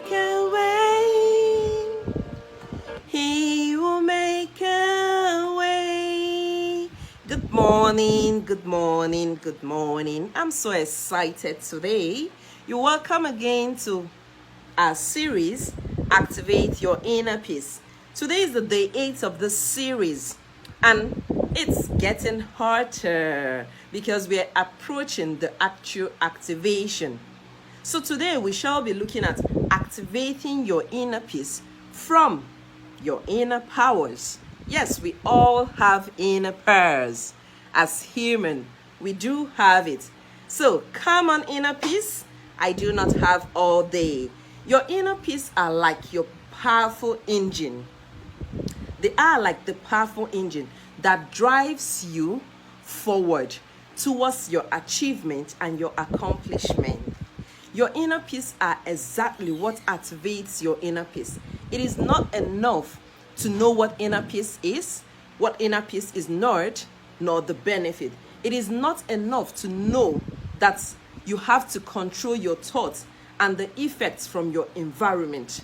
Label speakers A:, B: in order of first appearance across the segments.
A: make a way. He will make a way. Good morning, good morning, good morning. I'm so excited today. You're welcome again to our series, Activate Your Inner Peace. Today is the day 8 of this series, and it's getting harder because we're approaching the actual activation. So today we shall be looking at activating your inner peace from your inner powers. Yes, we all have inner powers. As human, we do have it. So come on, inner peace. I do not have all day. Your inner peace are like your powerful engine. They are like the powerful engine that drives you forward towards your achievement and your accomplishment. Your inner peace are exactly what activates your inner peace. It is not enough to know what inner peace is not, nor the benefit. It is not enough to know that you have to control your thoughts and the effects from your environment.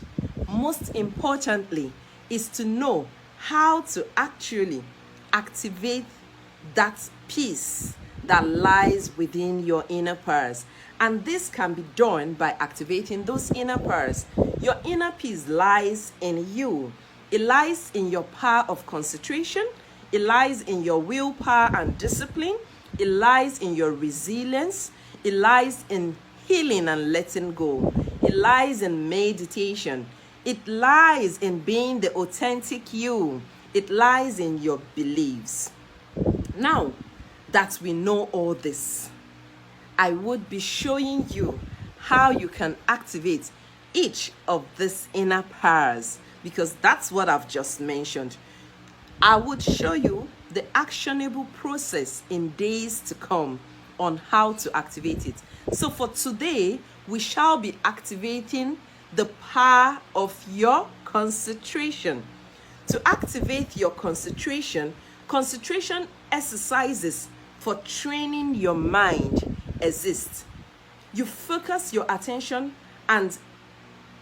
A: Most importantly is to know how to actually activate that peace that lies within your inner powers. And this can be done by activating those inner powers. Your inner peace lies in you. It lies in your power of concentration. It lies in your willpower and discipline. It lies in your resilience. It lies in healing and letting go. It lies in meditation. It lies in being the authentic you. It lies in your beliefs. Now that we know all this, I would be showing you how you can activate each of these inner powers, because that's what I've just mentioned. I would show you the actionable process in days to come on how to activate it. So for today, we shall be activating the power of your concentration. To activate your concentration exercises for training your mind exist. You focus your attention and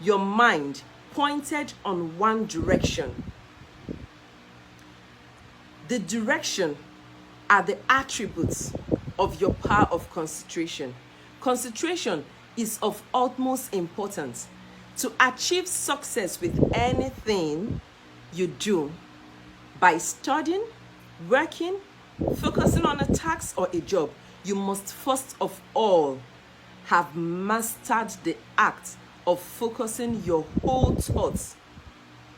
A: your mind pointed on one direction. The direction are the attributes of your power of concentration. Concentration is of utmost importance. To achieve success with anything you do, by studying, working, focusing on a task or a job, you must first of all have mastered the act of focusing your whole thoughts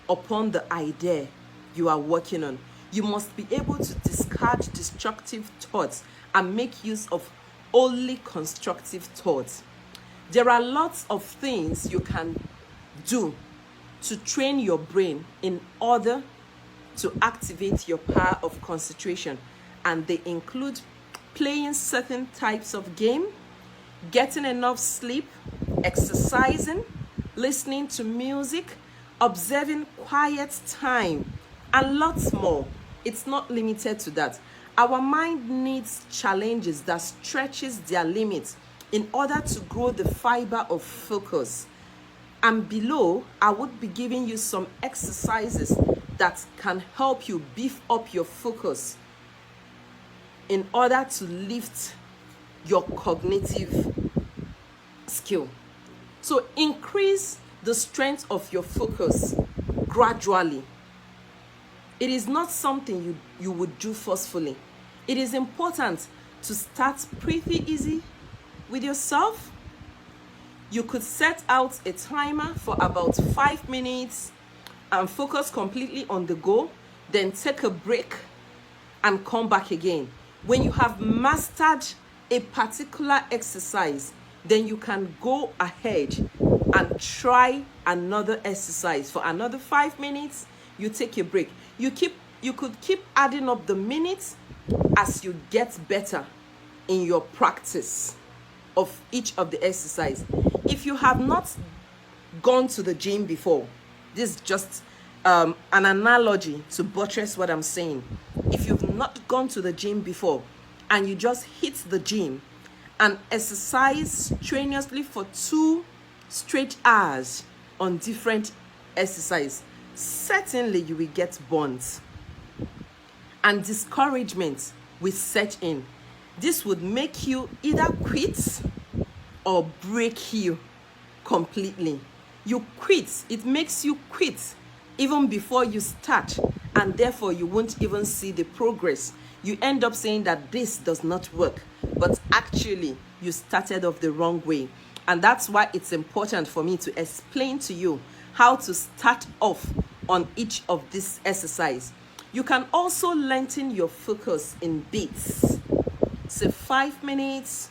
A: upon the idea you are working on. You must be able to discard destructive thoughts and make use of only constructive thoughts. There are lots of things you can do to train your brain in order to activate your power of concentration, and they include playing certain types of game, getting enough sleep, exercising, listening to music, observing quiet time, and lots more. It's not limited to that. Our mind needs challenges that stretches their limits in order to grow the fiber of focus. And below, I would be giving you some exercises that can help you beef up your focus in order to lift your cognitive skill. So increase the strength of your focus gradually. It is not something you would do forcefully. It is important to start pretty easy with yourself. You could set out a timer for about 5 minutes and focus completely on the goal, then take a break and come back again. When you have mastered a particular exercise, then you can go ahead and try another exercise for another 5 minutes. You take a break. You could keep adding up the minutes as you get better in your practice of each of the exercise. If you have not gone to the gym before, this is just an analogy to buttress what I'm saying. If you've not gone to the gym before and you just hit the gym and exercise strenuously for 2 straight hours, on different exercise, certainly you will get burnt. And discouragement will set in. This would make you either quit or break you completely. You quit, it makes you quit even before you start, and therefore you won't even see the progress. You end up saying that this does not work, but actually you started off the wrong way. And that's why it's important for me to explain to you how to start off on each of these exercises. You can also lengthen your focus in bits. Say 5 minutes,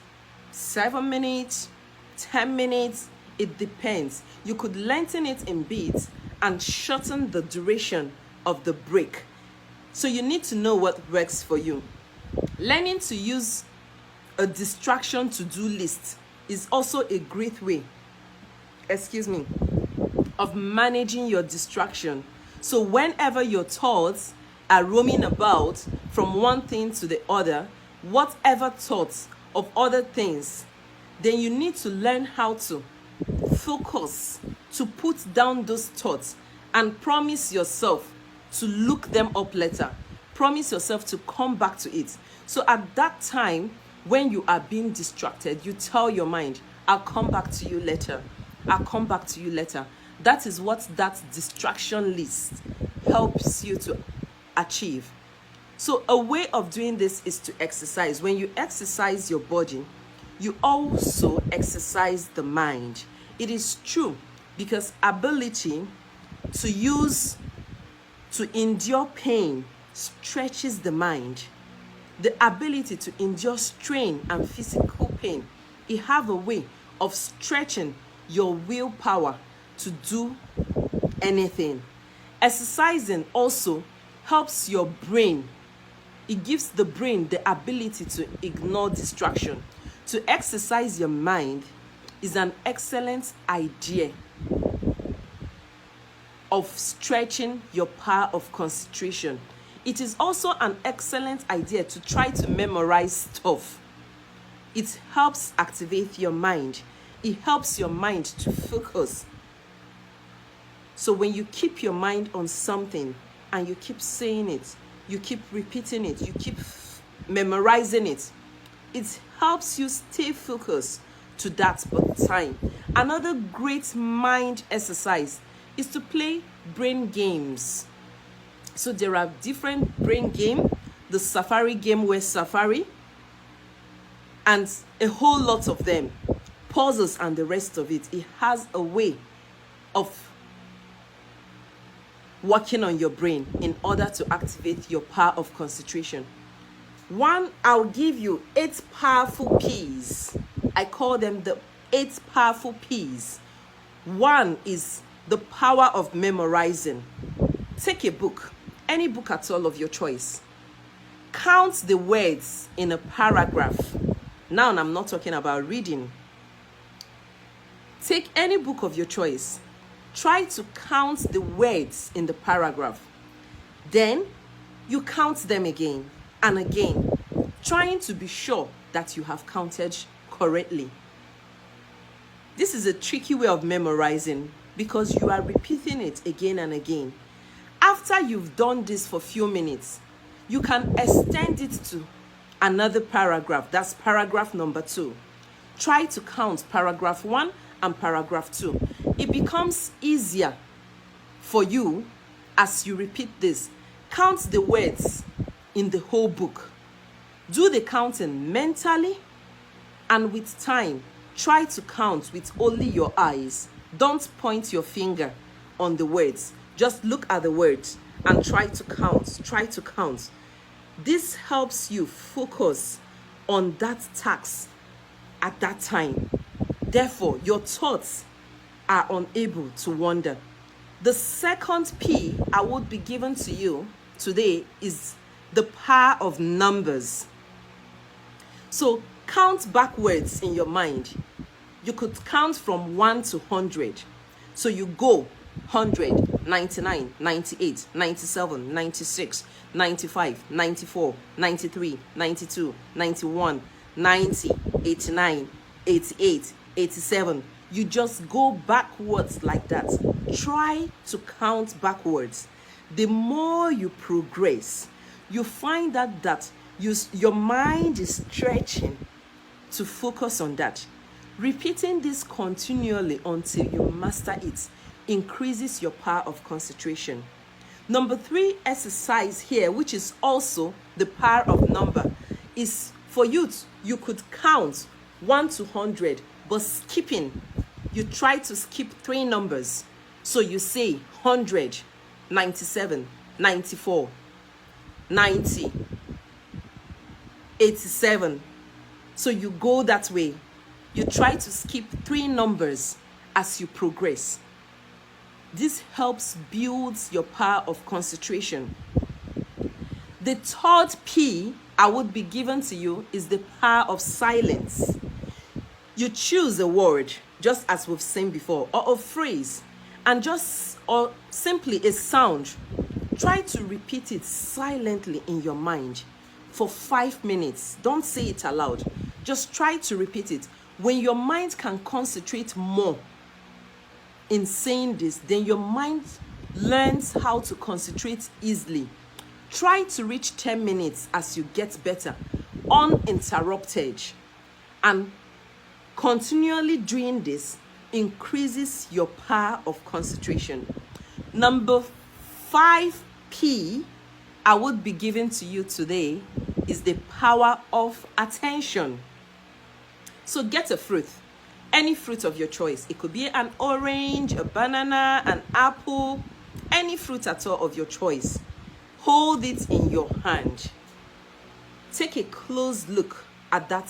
A: 7 minutes, 10 minutes, it depends. You could lengthen it in bits and shorten the duration of the break. So you need to know what works for you. Learning to use a distraction to-do list is also a great way, of managing your distraction. So whenever your thoughts are roaming about from one thing to the other, whatever thoughts of other things, then you need to learn how to focus, to put down those thoughts, and promise yourself to look them up later. Promise yourself to come back to it. So at that time, when you are being distracted, you tell your mind, I'll come back to you later. I'll come back to you later. That is what that distraction list helps you to achieve. So a way of doing this is to exercise. When you exercise your body, you also exercise the mind. It is true, because ability to endure pain stretches the mind. The ability to endure strain and physical pain, it have a way of stretching your willpower to do anything. Exercising also helps your brain. It gives the brain the ability to ignore distraction. To exercise your mind is an excellent idea of stretching your power of concentration. It is also an excellent idea to try to memorize stuff. It helps activate your mind. It helps your mind to focus. So when you keep your mind on something and you keep saying it, you keep repeating it, you keep memorizing it, it helps you stay focused to that time. Another great mind exercise is to play brain games. So there are different brain games. The Safari game, where Safari, and a whole lot of them, puzzles and the rest of it. It has a way of working on your brain in order to activate your power of concentration. One, I'll give you 8 powerful P's. I call them the 8 powerful P's. One is the power of memorizing. Take a book, any book at all of your choice. Count the words in a paragraph. Now, I'm not talking about reading. Take any book of your choice. Try to count the words in the paragraph. Then, you count them again and again, trying to be sure that you have counted correctly. This is a tricky way of memorizing because you are repeating it again and again. After you've done this for a few minutes, you can extend it to another paragraph. That's paragraph number 2. Try to count paragraph 1 and paragraph 2. It becomes easier for you as you repeat this. Count the words in the whole book. Do the counting mentally, and with time, try to count with only your eyes. Don't point your finger on the words. Just look at the words and try to count. Try to count. This helps you focus on that task at that time. Therefore, your thoughts are unable to wander. The second P I would be given to you today is the power of numbers. So count backwards in your mind. You could count from 1 to 100. So you go 100, 99, 98, 97, 96, 95, 94, 93, 92, 91, 90, 89, 88, 87, You just go backwards like that. Try to count backwards. The more you progress, you find out that your mind is stretching to focus on that. Repeating this continually until you master it increases your power of concentration. Number 3 exercise here, which is also the power of number, is for you could count 1 to 100, but skipping. You try to skip 3 numbers. So you say 100, 97, 94, 90, 87. So you go that way. You try to skip 3 numbers as you progress. This helps build your power of concentration. The 3rd P I would be given to you is the power of silence. You choose a word, just as we've seen before, or a phrase, or simply a sound. Try to repeat it silently in your mind for 5 minutes. Don't say it aloud. Just try to repeat it. When your mind can concentrate more in saying this, then your mind learns how to concentrate easily. Try to reach 10 minutes as you get better, uninterrupted. And continually doing this increases your power of concentration. Number 5P I would be giving to you today is the power of attention. So get a fruit, any fruit of your choice. It could be an orange, a banana, an apple, any fruit at all of your choice. Hold it in your hand. Take a close look at that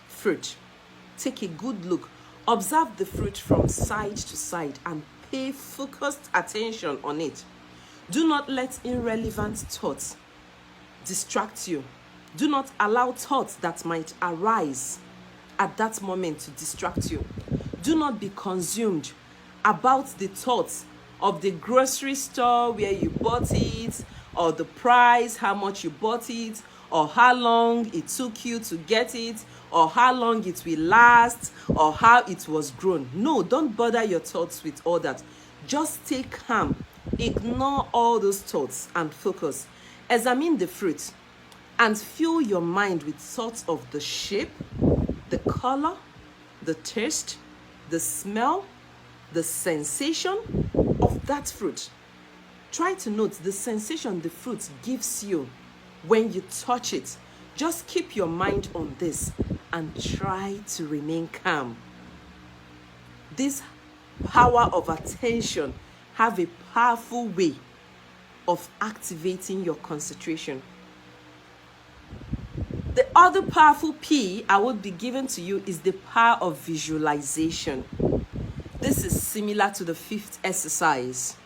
A: fruit. Take a good look. Observe the fruit from side to side and pay focused attention on it. Do not let irrelevant thoughts distract you. Do not allow thoughts that might arise at that moment to distract you. Do not be consumed about the thoughts of the grocery store where you bought it, or the price, how much you bought it, or how long it took you to get it, or how long it will last, or how it was grown. No, don't bother your thoughts with all that. Just stay calm. Ignore all those thoughts and focus. Examine the fruit and fill your mind with thoughts of the shape, the color, the taste, the smell, the sensation of that fruit. Try to note the sensation the fruit gives you when you touch it. Just keep your mind on this and try to remain calm. This power of attention have a powerful way of activating your concentration. The other powerful P I would be given to you is the power of visualization. This is similar to the 5th exercise.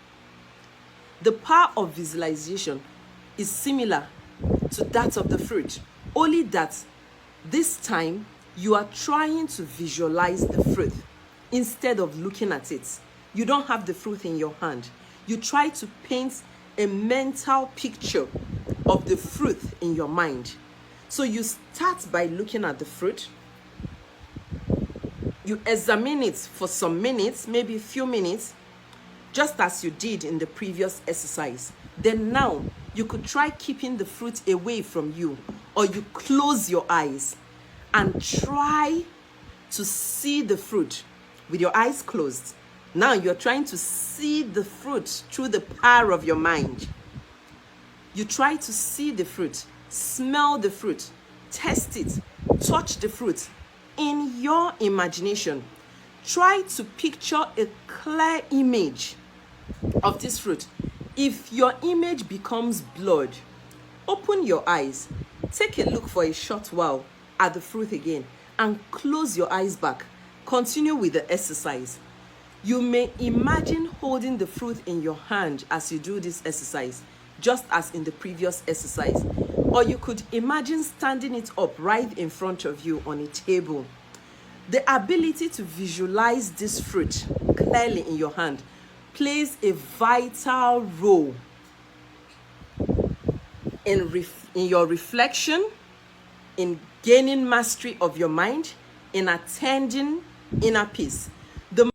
A: The power of visualization is similar to that of the fruit, only that this time you are trying to visualize the fruit instead of looking at it. You don't have the fruit in your hand. You try to paint a mental picture of the fruit in your mind. So you start by looking at the fruit. You examine it for some minutes, maybe a few minutes, just as you did in the previous exercise. Then now, you could try keeping the fruit away from you, or you close your eyes and try to see the fruit with your eyes closed. Now you're trying to see the fruit through the power of your mind. You try to see the fruit, smell the fruit, taste it, touch the fruit in your imagination. Try to picture a clear image of this fruit. If your image becomes blurred, open your eyes, take a look for a short while at the fruit again, and close your eyes back. Continue with the exercise. You may imagine holding the fruit in your hand as you do this exercise, just as in the previous exercise. Or you could imagine standing it up right in front of you on a table. The ability to visualize this fruit clearly in your hand plays a vital role in your reflection, in gaining mastery of your mind, in attending inner peace.